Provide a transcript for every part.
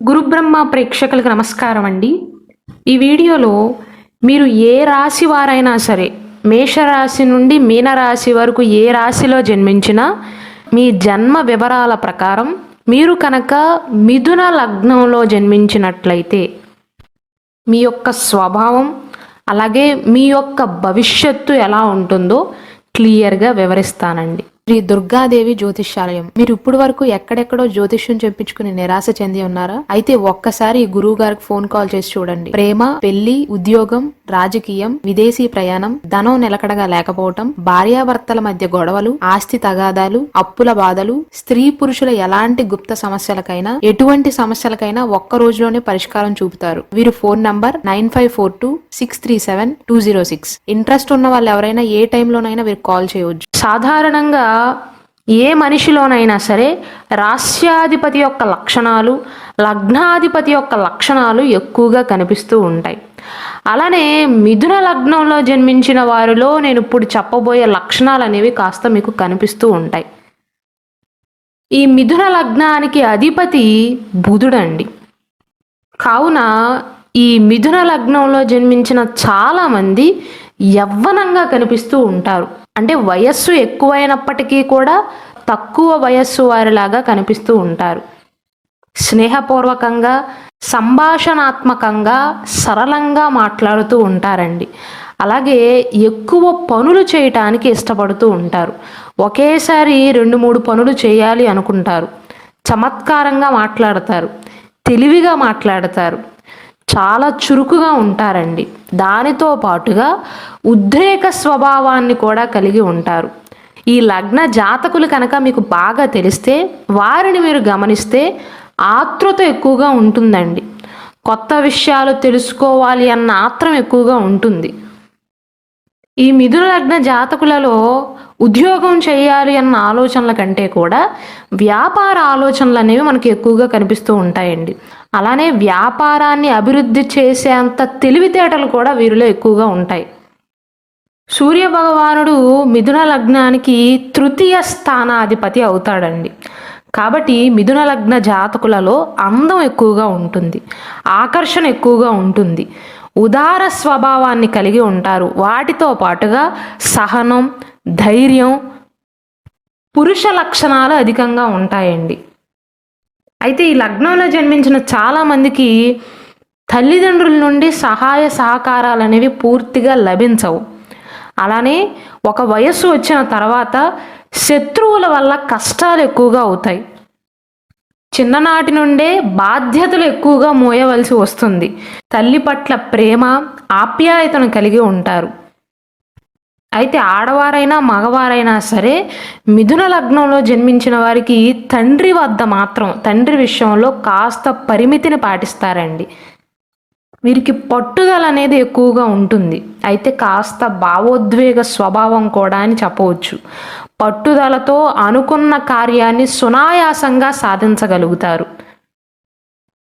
గురుబ్రహ్మ ప్రేక్షకులకు నమస్కారం అండి. ఈ వీడియోలో మీరు ఏ రాశి వారైనా సరే, మేషరాశి నుండి మీనరాశి వరకు ఏ రాశిలో జన్మించినా మీ జన్మ వివరాల ప్రకారం మీరు కనుక మిథున లగ్నంలో జన్మించినట్లయితే మీ యొక్క స్వభావం అలాగే మీ యొక్క భవిష్యత్తు ఎలా ఉంటుందో క్లియర్గా వివరిస్తానండి. శ్రీ దుర్గాదేవి జ్యోతిష్యాలయం. మీరు ఇప్పుడు వరకు ఎక్కడెక్కడో జ్యోతిష్యం చెప్పించుకుని నిరాశ చెంది ఉన్నారా? అయితే ఒక్కసారి గురువు గారికి ఫోన్ కాల్ చేసి చూడండి. ప్రేమ, పెళ్లి, ఉద్యోగం, రాజకీయం, విదేశీ ప్రయాణం, ధనం నిలకడగా లేకపోవటం, భార్యాభర్తల మధ్య గొడవలు, ఆస్తి తగాదాలు, అప్పుల బాధలు, స్త్రీ పురుషుల ఎలాంటి గుప్త సమస్యలకైనా, ఎటువంటి సమస్యలకైనా ఒక్క రోజులోనే పరిష్కారం చూపుతారు. వీరు ఫోన్ నంబర్ 9542637206. ఇంట్రెస్ట్ ఉన్న వాళ్ళు ఎవరైనా ఏ టైంలోనైనా వీరికి కాల్ చేయవచ్చు. సాధారణంగా ఏ మనిషిలోనైనా సరే రాస్యాధిపతి యొక్క లక్షణాలు, లగ్నాధిపతి యొక్క లక్షణాలు ఎక్కువగా కనిపిస్తూ ఉంటాయి. అలానే మిథున లగ్నంలో జన్మించిన వారిలో నేను ఇప్పుడు చెప్పబోయే లక్షణాలు అనేవి కాస్త మీకు కనిపిస్తూ ఉంటాయి. ఈ మిథున లగ్నానికి అధిపతి బుధుడండి. కావున ఈ మిథున లగ్నంలో జన్మించిన చాలామంది యవ్వనంగా కనిపిస్తూ ఉంటారు. అంటే వయస్సు ఎక్కువైనప్పటికీ కూడా తక్కువ వయస్సు వారిలాగా కనిపిస్తూ ఉంటారు. స్నేహపూర్వకంగా, సంభాషణాత్మకంగా, సరళంగా మాట్లాడుతూ ఉంటారండి. అలాగే ఎక్కువ పనులు చేయటానికి ఇష్టపడుతూ ఉంటారు. ఒకేసారి 2-3 పనులు చేయాలి అనుకుంటారు. చమత్కారంగా మాట్లాడతారు, తెలివిగా మాట్లాడతారు, చాలా చురుకుగా ఉంటారండి. దానితో పాటుగా ఉద్రేక స్వభావాన్ని కూడా కలిగి ఉంటారు. ఈ లగ్న జాతకులు కనుక మీకు బాగా తెలిస్తే, వారిని మీరు గమనిస్తే ఆతృత ఎక్కువగా ఉంటుందండి. కొత్త విషయాలు తెలుసుకోవాలి అన్న ఆత్రం ఎక్కువగా ఉంటుంది. ఈ మిథున లగ్న జాతకులలో ఉద్యోగం చేయాలి అన్న ఆలోచనల కంటే కూడా వ్యాపార ఆలోచనలు అనేవి మనకి ఎక్కువగా కనిపిస్తూ ఉంటాయండి. అలానే వ్యాపారాన్ని అభివృద్ధి చేసేంత తెలివితేటలు కూడా వీరిలో ఎక్కువగా ఉంటాయి. సూర్య భగవానుడు మిథున లగ్నానికి 3వ స్థానాధిపతి అవుతాడండి. కాబట్టి మిథున లగ్న జాతకులలో అందం ఎక్కువగా ఉంటుంది, ఆకర్షణ ఎక్కువగా ఉంటుంది, ఉదార స్వభావాన్ని కలిగి ఉంటారు. వాటితో పాటుగా సహనం, ధైర్యం, పురుష లక్షణాలు అధికంగా ఉంటాయండి. అయితే ఈ లగ్నంలో జన్మించిన చాలామందికి తల్లిదండ్రుల నుండి సహాయ సహకారాలు అనేవి పూర్తిగా లభించవు. అలానే ఒక వయస్సు వచ్చిన తర్వాత శత్రువుల వల్ల కష్టాలు ఎక్కువగా అవుతాయి. చిన్ననాటి నుండే బాధ్యతలు ఎక్కువగా మోయవలసి వస్తుంది. తల్లి పట్ల ప్రేమ, ఆప్యాయతను కలిగి ఉంటారు. అయితే ఆడవారైనా మగవారైనా సరే మిథున లగ్నంలో జన్మించిన వారికి తండ్రి విషయంలో కాస్త పరిమితిని పాటిస్తారండి. వీరికి పట్టుదల అనేది ఎక్కువగా ఉంటుంది. అయితే కాస్త భావోద్వేగ స్వభావం కూడా అని చెప్పవచ్చు. పట్టుదలతో అనుకున్న కార్యాన్ని సునాయాసంగా సాధించగలుగుతారు.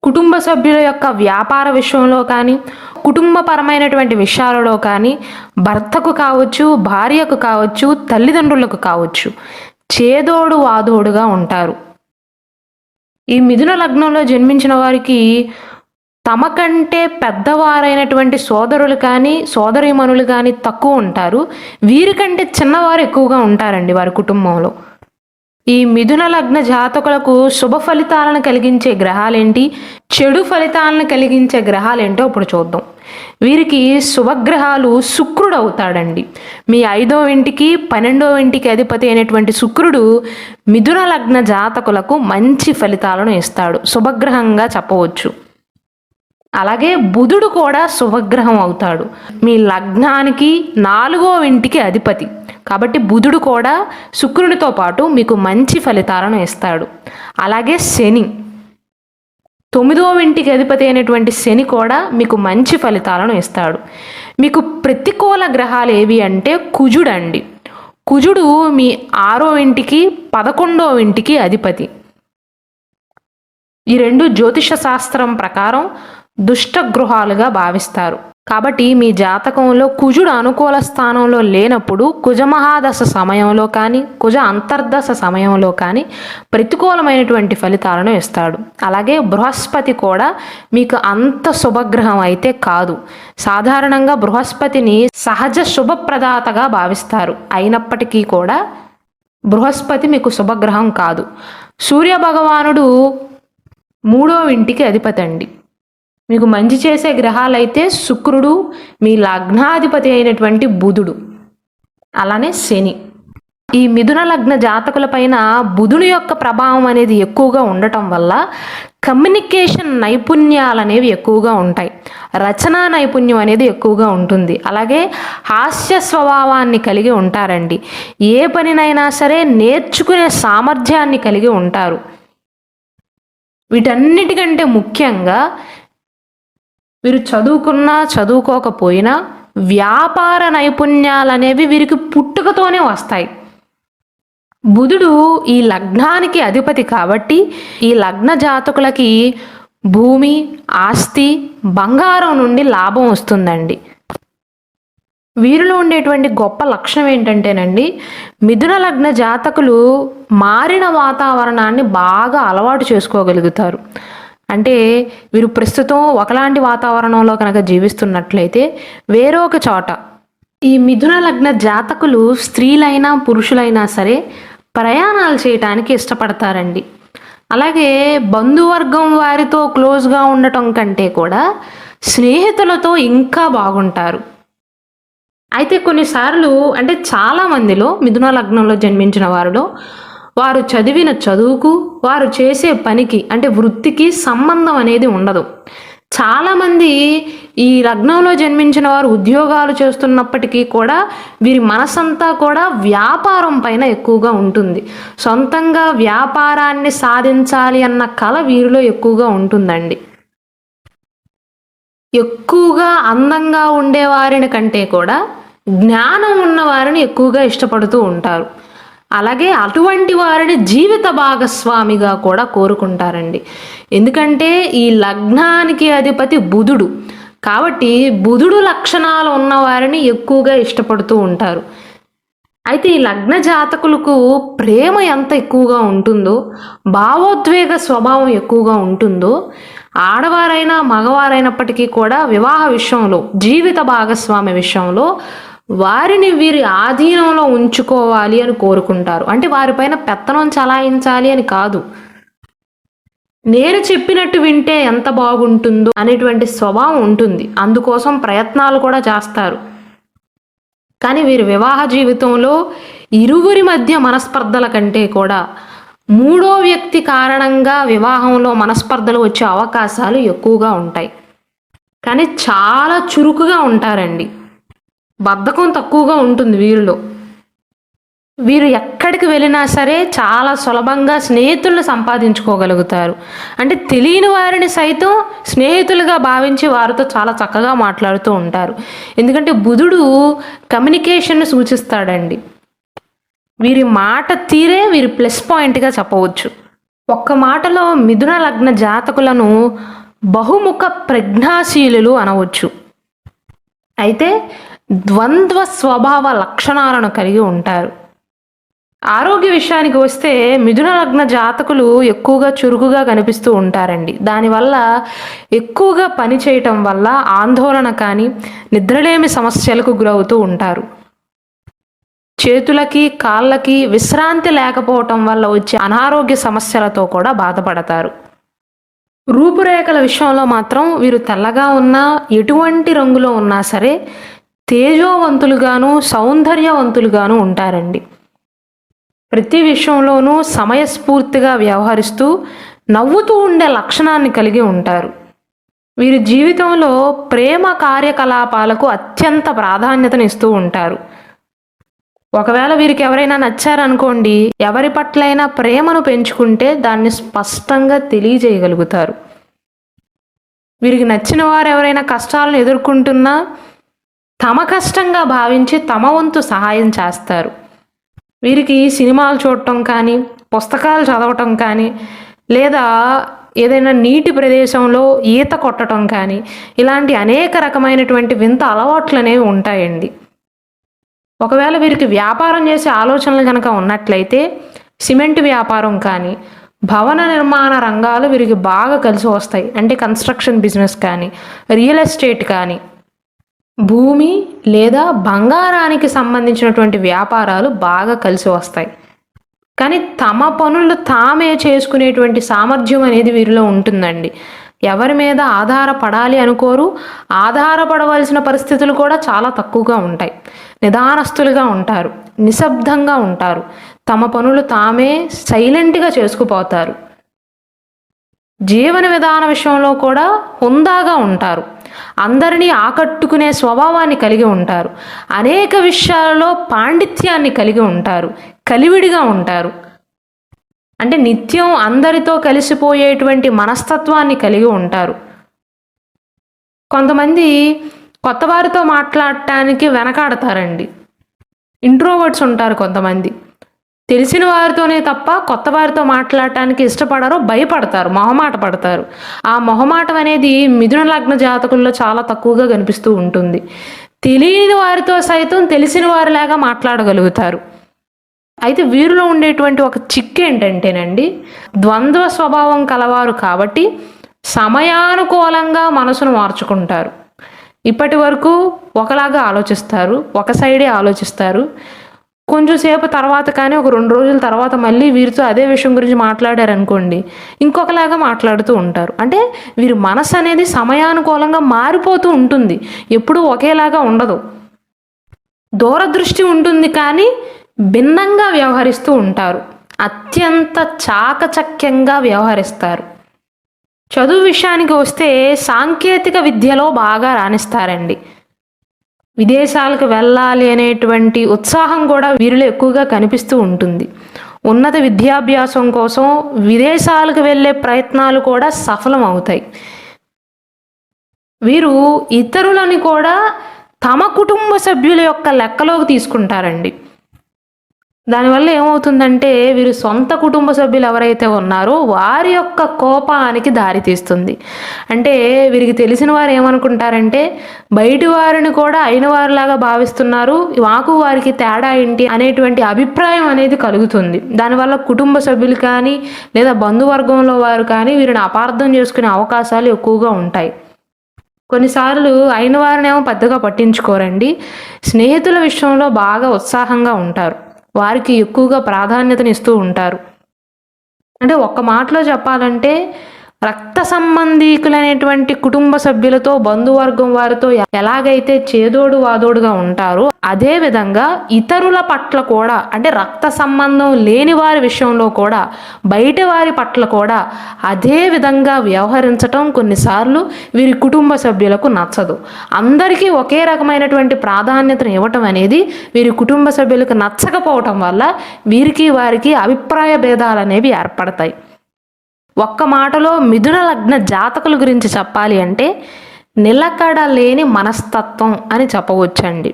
కుటుంబ సభ్యుల యొక్క వ్యాపార విషయంలో కానీ, కుటుంబపరమైనటువంటి విషయాలలో కానీ భర్తకు కావచ్చు, భార్యకు కావచ్చు, తల్లిదండ్రులకు కావచ్చు చేదోడు వాదోడుగా ఉంటారు. ఈ మిథున లగ్నంలో జన్మించిన వారికి తమ కంటే పెద్దవారైనటువంటి సోదరులు కానీ, సోదరీమణులు కానీ తక్కువ ఉంటారు. వీరికంటే చిన్నవారు ఎక్కువగా ఉంటారండి వారి కుటుంబంలో. ఈ మిథున లగ్న జాతకులకు శుభ ఫలితాలను కలిగించే గ్రహాలేంటి, చెడు ఫలితాలను కలిగించే గ్రహాలేంటో ఇప్పుడు చూద్దాం. వీరికి శుభగ్రహాలు శుక్రుడు అవుతాడండి. మీ 5వ ఇంటికి 12వ ఇంటికి అధిపతి అయినటువంటి శుక్రుడు మిథున లగ్న జాతకులకు మంచి ఫలితాలను ఇస్తాడు, శుభగ్రహంగా చెప్పవచ్చు. అలాగే బుధుడు కూడా శుభగ్రహం అవుతాడు. మీ లగ్నానికి 4వ ఇంటికి అధిపతి కాబట్టి బుధుడు కూడా శుక్రునితో పాటు మీకు మంచి ఫలితాలను ఇస్తాడు. అలాగే శని 9వ ఇంటికి అధిపతి అయినటువంటి శని కూడా మీకు మంచి ఫలితాలను ఇస్తాడు. మీకు ప్రతికూల గ్రహాలు ఏవి అంటే కుజుడు అండి. కుజుడు మీ 6వ ఇంటికి 11వ ఇంటికి అధిపతి. ఈ రెండు జ్యోతిష శాస్త్రం ప్రకారం దుష్ట గృహాలుగా భావిస్తారు. కాబట్టి మీ జాతకంలో కుజుడు అనుకూల స్థానంలో లేనప్పుడు కుజమహాదశ సమయంలో కానీ కుజ అంతర్దశ సమయంలో కానీ ప్రతికూలమైనటువంటి ఫలితాలను ఇస్తాడు. అలాగే బృహస్పతి కూడా మీకు అంత శుభగ్రహం అయితే కాదు. సాధారణంగా బృహస్పతిని సహజ శుభప్రదాతగా భావిస్తారు. అయినప్పటికీ కూడా బృహస్పతి మీకు శుభగ్రహం కాదు. సూర్య భగవానుడు 3వ ఇంటికి అధిపతి అండి. మీకు మంచి చేసే గ్రహాలైతే శుక్రుడు, మీ లగ్నాధిపతి అయినటువంటి బుధుడు, అలానే శని. ఈ మిథున లగ్న జాతకుల పైన బుధుని యొక్క ప్రభావం అనేది ఎక్కువగా ఉండటం వల్ల కమ్యూనికేషన్ నైపుణ్యాలు అనేవి ఎక్కువగా ఉంటాయి. రచనా నైపుణ్యం అనేది ఎక్కువగా ఉంటుంది. అలాగే హాస్య స్వభావాన్ని కలిగి ఉంటారండి. ఏ పనినైనా సరే నేర్చుకునే సామర్థ్యాన్ని కలిగి ఉంటారు. వీటన్నిటికంటే ముఖ్యంగా వీరు చదువుకున్నా చదువుకోకపోయినా వ్యాపార నైపుణ్యాలు అనేవి వీరికి పుట్టుకతోనే వస్తాయి. బుధుడు ఈ లగ్నానికి అధిపతి కాబట్టి ఈ లగ్న జాతకులకి భూమి, ఆస్తి, బంగారం నుండి లాభం వస్తుందండి. వీరిలో ఉండేటువంటి గొప్ప లక్షణం ఏంటంటేనండి, మిథున లగ్న జాతకులు మారిన వాతావరణాన్ని బాగా అలవాటు చేసుకోగలుగుతారు. అంటే వీరు ప్రస్తుతం ఒకలాంటి వాతావరణంలో కనుక జీవిస్తున్నట్లయితే వేరొక చోట ఈ మిథున లగ్న జాతకులు స్త్రీలైనా పురుషులైనా సరే ప్రయాణాలు చేయటానికి ఇష్టపడతారండి. అలాగే బంధువర్గం వారితో క్లోజ్గా ఉండటం కంటే కూడా స్నేహితులతో ఇంకా బాగుంటారు. అయితే కొన్నిసార్లు అంటే చాలామందిలో మిథున లగ్నంలో జన్మించిన వారిలో వారు చదివిన చదువుకు వారు చేసే పనికి అంటే వృత్తికి సంబంధం అనేది ఉండదు. చాలామంది ఈ లగ్నంలో జన్మించిన వారు ఉద్యోగాలు చేస్తున్నప్పటికీ కూడా వీరి మనసంతా కూడా వ్యాపారం పైన ఎక్కువగా ఉంటుంది. సొంతంగా వ్యాపారాన్ని సాధించాలి అన్న కల వీరిలో ఎక్కువగా ఉంటుందండి. ఎక్కువగా అందంగా ఉండేవారిని కంటే కూడా జ్ఞానం ఉన్నవారిని ఎక్కువగా ఇష్టపడుతూ ఉంటారు. అలాగే అటువంటి వారిని జీవిత భాగస్వామిగా కూడా కోరుకుంటారండి. ఎందుకంటే ఈ లగ్నానికి అధిపతి బుధుడు కాబట్టి బుధుడు లక్షణాలు ఉన్నవారిని ఎక్కువగా ఇష్టపడుతూ ఉంటారు. అయితే ఈ లగ్న జాతకులకు ప్రేమ ఎంత ఎక్కువగా ఉంటుందో, భావోద్వేగ స్వభావం ఎక్కువగా ఉంటుందో, ఆడవారైనా మగవారైనప్పటికీ కూడా వివాహ విషయంలో, జీవిత భాగస్వామి విషయంలో వారిని వీరి ఆధీనంలో ఉంచుకోవాలి అని కోరుకుంటారు. అంటే వారిపైన పెత్తనం చలాయించాలి అని కాదు, నేను చెప్పినట్టు వింటే ఎంత బాగుంటుందో అనేటువంటి స్వభావం ఉంటుంది. అందుకోసం ప్రయత్నాలు కూడా చేస్తారు. కానీ వీరి వివాహ జీవితంలో ఇరువురి మధ్య మనస్పర్ధల కంటే కూడా 3వ వ్యక్తి కారణంగా వివాహంలో మనస్పర్ధలు వచ్చే అవకాశాలు ఎక్కువగా ఉంటాయి. కానీ చాలా చురుకుగా ఉంటారండి. బద్ధకం తక్కువగా ఉంటుంది వీరిలో. వీరు ఎక్కడికి వెళ్ళినా సరే చాలా సులభంగా స్నేహితులను సంపాదించుకోగలుగుతారు. అంటే తెలియని వారిని సైతం స్నేహితులుగా భావించి వారితో చాలా చక్కగా మాట్లాడుతూ ఉంటారు. ఎందుకంటే బుధుడు కమ్యూనికేషన్ను సూచిస్తాడండి. వీరి మాట తీరే వీరి ప్లస్ పాయింట్గా చెప్పవచ్చు. ఒక్క మాటలో మిథున లగ్న జాతకులను బహుముఖ ప్రజ్ఞాశీలులు అనవచ్చు. అయితే ద్వంద్వ స్వభావ లక్షణాలను కలిగి ఉంటారు. ఆరోగ్య విషయానికి వస్తే మిథున లగ్న జాతకులు ఎక్కువగా చురుకుగా కనిపిస్తూ ఉంటారండి. దానివల్ల ఎక్కువగా పని చేయటం వల్ల ఆందోళన కానీ నిద్రలేమి సమస్యలకు గురవుతూ ఉంటారు. చేతులకి కాళ్ళకి విశ్రాంతి లేకపోవటం వల్ల వచ్చే అనారోగ్య సమస్యలతో కూడా బాధపడతారు. రూపురేఖల విషయంలో మాత్రం వీరు తెల్లగా ఉన్నా ఎటువంటి రంగులో ఉన్నా సరే తేజోవంతులుగాను సౌందర్యవంతులుగాను ఉంటారండి. ప్రతి విషయంలోనూ సమయస్ఫూర్తిగా వ్యవహరిస్తూ నవ్వుతూ ఉండే లక్షణాన్ని కలిగి ఉంటారు. వీరి జీవితంలో ప్రేమ కార్యకలాపాలకు అత్యంత ప్రాధాన్యతనిస్తూ ఉంటారు. ఒకవేళ వీరికి ఎవరైనా నచ్చారనుకోండి, ఎవరి పట్లైనా ప్రేమను పెంచుకుంటే దాన్ని స్పష్టంగా తెలియజేయగలుగుతారు. వీరికి నచ్చిన వారు ఎవరైనా కష్టాలను ఎదుర్కొంటున్నా తమ కష్టంగా భావించి తమ వంతు సహాయం చేస్తారు. వీరికి సినిమాలు చూడటం కానీ పుస్తకాలు చదవటం కానీ లేదా ఏదైనా నీటి ప్రదేశంలో ఈత కొట్టడం కానీ ఇలాంటి అనేక రకమైనటువంటి వింత అలవాట్లు అనేవి ఉంటాయండి. ఒకవేళ వీరికి వ్యాపారం చేసే ఆలోచనలు కనుక ఉన్నట్లయితే సిమెంట్ వ్యాపారం కానీ భవన నిర్మాణ రంగాలు వీరికి బాగా కలిసి వస్తాయి. అంటే కన్స్ట్రక్షన్ బిజినెస్ కానీ రియల్ ఎస్టేట్ కానీ భూమి లేదా బంగారానికి సంబంధించినటువంటి వ్యాపారాలు బాగా కలిసి వస్తాయి. కానీ తమ పనులు తామే చేసుకునేటువంటి సామర్థ్యం అనేది వీరిలో ఉంటుందండి. ఎవరి మీద ఆధారపడాలి అనుకోరు. ఆధారపడవలసిన పరిస్థితులు కూడా చాలా తక్కువగా ఉంటాయి. నిదానస్తులుగా ఉంటారు, నిశ్శబ్దంగా ఉంటారు, తమ పనులు తామే సైలెంట్గా చేసుకుపోతారు. జీవన విధాన విషయంలో కూడా హుందాగా ఉంటారు. అందరినీ ఆకట్టుకునే స్వభావాన్ని కలిగి ఉంటారు. అనేక విషయాలలో పాండిత్యాన్ని కలిగి ఉంటారు. కలివిడిగా ఉంటారు. అంటే నిత్యం అందరితో కలిసిపోయేటువంటి మనస్తత్వాన్ని కలిగి ఉంటారు. కొంతమంది కొత్త వారితో మాట్లాడటానికి వెనకాడతారండి. ఇంట్రోవర్ట్స్ ఉంటారు కొంతమంది. తెలిసిన వారితోనే తప్ప కొత్త వారితో మాట్లాడటానికి ఇష్టపడరు, భయపడతారు, మొహమాట పడతారు. ఆ మొహమాటం అనేది మిథున లగ్న జాతకుల్లో చాలా తక్కువగా కనిపిస్తూ ఉంటుంది. తెలియని వారితో సైతం తెలిసిన వారిలాగా మాట్లాడగలుగుతారు. అయితే వీరిలో ఉండేటువంటి ఒక చిక్కు ఏంటంటేనండి, ద్వంద్వ స్వభావం కలవారు కాబట్టి సమయానుకూలంగా మనసును మార్చుకుంటారు. ఇప్పటి వరకు ఒకలాగా ఆలోచిస్తారు, ఒక సైడే ఆలోచిస్తారు. కొంచెం సేపు తర్వాత కానీ ఒక 2 రోజుల తర్వాత మళ్ళీ వీరితో అదే విషయం గురించి మాట్లాడారనుకోండి, ఇంకొకలాగా మాట్లాడుతూ ఉంటారు. అంటే వీరి మనసు అనేది సమయానుకూలంగా మారిపోతూ ఉంటుంది, ఎప్పుడూ ఒకేలాగా ఉండదు. దూరదృష్టి ఉంటుంది కానీ భిన్నంగా వ్యవహరిస్తూ ఉంటారు. అత్యంత చాకచక్యంగా వ్యవహరిస్తారు. చదువు విషయానికి వస్తే సాంకేతిక విద్యలో బాగా రాణిస్తారండి. విదేశాలకు వెళ్ళాలి అనేటువంటి ఉత్సాహం కూడా వీరిలో ఎక్కువగా కనిపిస్తూ ఉంటుంది. ఉన్నత విద్యాభ్యాసం కోసం విదేశాలకు వెళ్ళే ప్రయత్నాలు కూడా సఫలం అవుతాయి. వీరు ఇతరులని కూడా తమ కుటుంబ సభ్యుల యొక్క లెక్కలోకి తీసుకుంటారండి. దానివల్ల ఏమవుతుందంటే వీరు సొంత కుటుంబ సభ్యులు ఎవరైతే ఉన్నారో వారి యొక్క కోపానికి దారితీస్తుంది. అంటే వీరికి తెలిసిన వారు ఏమనుకుంటారంటే బయటి వారిని కూడా అయిన వారిలాగా భావిస్తున్నారు, మాకు వారికి తేడా ఏంటి అనేటువంటి అభిప్రాయం అనేది కలుగుతుంది. దానివల్ల కుటుంబ సభ్యులు కానీ లేదా బంధువర్గంలో వారు కానీ వీరిని అపార్థం చేసుకునే అవకాశాలు ఎక్కువగా ఉంటాయి. కొన్నిసార్లు అయిన వారినేమో పెద్దగా పట్టించుకోరండి. స్నేహితుల విషయంలో బాగా ఉత్సాహంగా ఉంటారు. వారికి ఎక్కువగా ప్రాధాన్యతను ఇస్తూ ఉంటారు. అంటే ఒక్క మాటలో చెప్పాలంటే రక్త సంబంధీకులైనటువంటి కుటుంబ సభ్యులతో బంధువర్గం వారితో ఎలాగైతే చేదోడు వాదోడుగా ఉంటారో అదే విధంగా ఇతరుల పట్ల కూడా, అంటే రక్త సంబంధం లేని వారి విషయంలో కూడా బయట వారి పట్ల కూడా అదే విధంగా వ్యవహరించటం కొన్నిసార్లు వీరి కుటుంబ సభ్యులకు నచ్చదు. అందరికీ ఒకే రకమైనటువంటి ప్రాధాన్యతను ఇవ్వటం అనేది వీరి కుటుంబ సభ్యులకు నచ్చకపోవటం వల్ల వీరికి వారికి అభిప్రాయ భేదాలు అనేవి ఏర్పడతాయి. ఒక్క మాటలో మిథున లగ్న జాతకుల గురించి చెప్పాలి అంటే నిలకడ లేని మనస్తత్వం అని చెప్పవచ్చండి.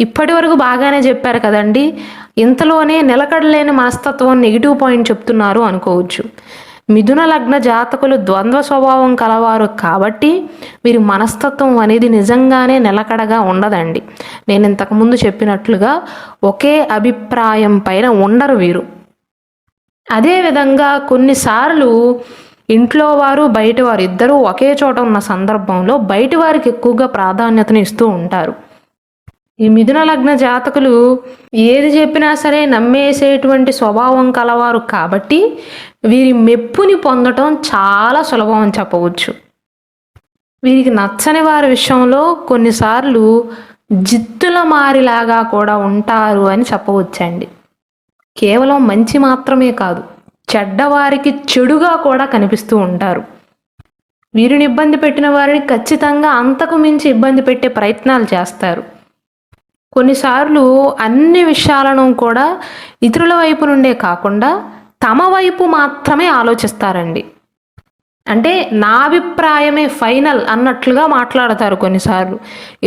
ఇప్పటి వరకు బాగానే చెప్పారు కదండి, ఇంతలోనే నిలకడ లేని మనస్తత్వం నెగిటివ్ పాయింట్ చెప్తున్నారు అనుకోవచ్చు. మిథున లగ్న జాతకులు ద్వంద్వ స్వభావం కలవారు కాబట్టి వీరి మనస్తత్వం అనేది నిజంగానే నిలకడగా ఉండదండి. నేను ఇంతకుముందు చెప్పినట్లుగా ఒకే అభిప్రాయం పైన ఉండరు వీరు. అదేవిధంగా కొన్నిసార్లు ఇంట్లో వారు బయట వారు ఇద్దరూ ఒకే చోట ఉన్న సందర్భంలో బయట వారికి ఎక్కువగా ప్రాధాన్యతను ఇస్తూ ఉంటారు. ఈ మిథున లగ్న జాతకులు ఏది చెప్పినా సరే నమ్మేసేటువంటి స్వభావం కలవారు కాబట్టి వీరి మెప్పుని పొందటం చాలా సులభం అని చెప్పవచ్చు. వీరికి నచ్చని వారి విషయంలో కొన్నిసార్లు జిత్తుల మారిలాగా కూడా ఉంటారు అని చెప్పవచ్చండి. కేవలం మంచి మాత్రమే కాదు, చెడ్డవారికి చెడుగా కూడా కనిపిస్తూ ఉంటారు. వీరిని ఇబ్బంది పెట్టిన వారిని ఖచ్చితంగా అంతకు మించి ఇబ్బంది పెట్టే ప్రయత్నాలు చేస్తారు. కొన్నిసార్లు అన్ని విషయాలను కూడా ఇతరుల వైపు నుండే కాకుండా తమ వైపు మాత్రమే ఆలోచిస్తారండి. అంటే నా అభిప్రాయమే ఫైనల్ అన్నట్లుగా మాట్లాడతారు. కొన్నిసార్లు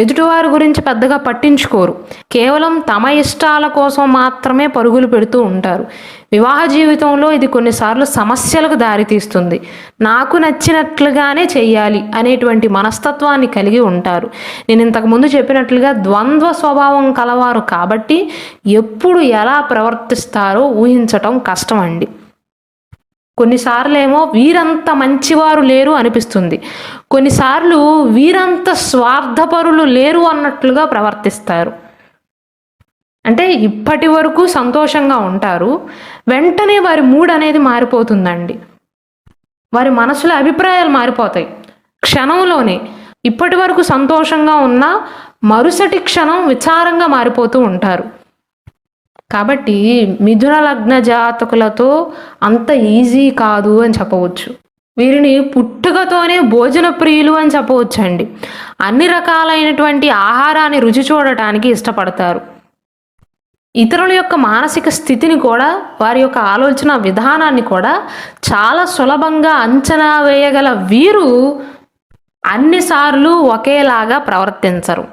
ఎదుటివారి గురించి పెద్దగా పట్టించుకోరు, కేవలం తమ ఇష్టాల కోసం మాత్రమే పరుగులు పెడుతూ ఉంటారు. వివాహ జీవితంలో ఇది కొన్నిసార్లు సమస్యలకు దారితీస్తుంది. నాకు నచ్చినట్లుగానే చెయ్యాలి అనేటువంటి మనస్తత్వాన్ని కలిగి ఉంటారు. నేను ఇంతకుముందు చెప్పినట్లుగా ద్వంద్వ స్వభావం కలవారు కాబట్టి ఎప్పుడు ఎలా ప్రవర్తిస్తారో ఊహించటం కష్టం అండి. కొన్నిసార్లు ఏమో వీరంత మంచివారు లేరు అనిపిస్తుంది, కొన్నిసార్లు వీరంత స్వార్థపరులు లేరు అన్నట్లుగా ప్రవర్తిస్తారు. అంటే ఇప్పటి వరకు సంతోషంగా ఉంటారు, వెంటనే వారి మూడ్ అనేది మారిపోతుందండి. వారి మనసులో అభిప్రాయాలు మారిపోతాయి క్షణంలోనే. ఇప్పటి వరకు సంతోషంగా ఉన్న మరుసటి క్షణం విచారంగా మారిపోతూ ఉంటారు. కాబట్టి మిథున లగ్న జాతకులతో అంత ఈజీ కాదు అని చెప్పవచ్చు. వీరిని పుట్టుకతోనే భోజన ప్రియులు అని చెప్పవచ్చు అండి. అన్ని రకాలైనటువంటి ఆహారాన్ని రుచి చూడటానికి ఇష్టపడతారు. ఇతరుల యొక్క మానసిక స్థితిని కూడా, వారి యొక్క ఆలోచన విధానాన్ని కూడా చాలా సులభంగా అంచనా వేయగల వీరు అన్నిసార్లు ఒకేలాగా ప్రవర్తించరు.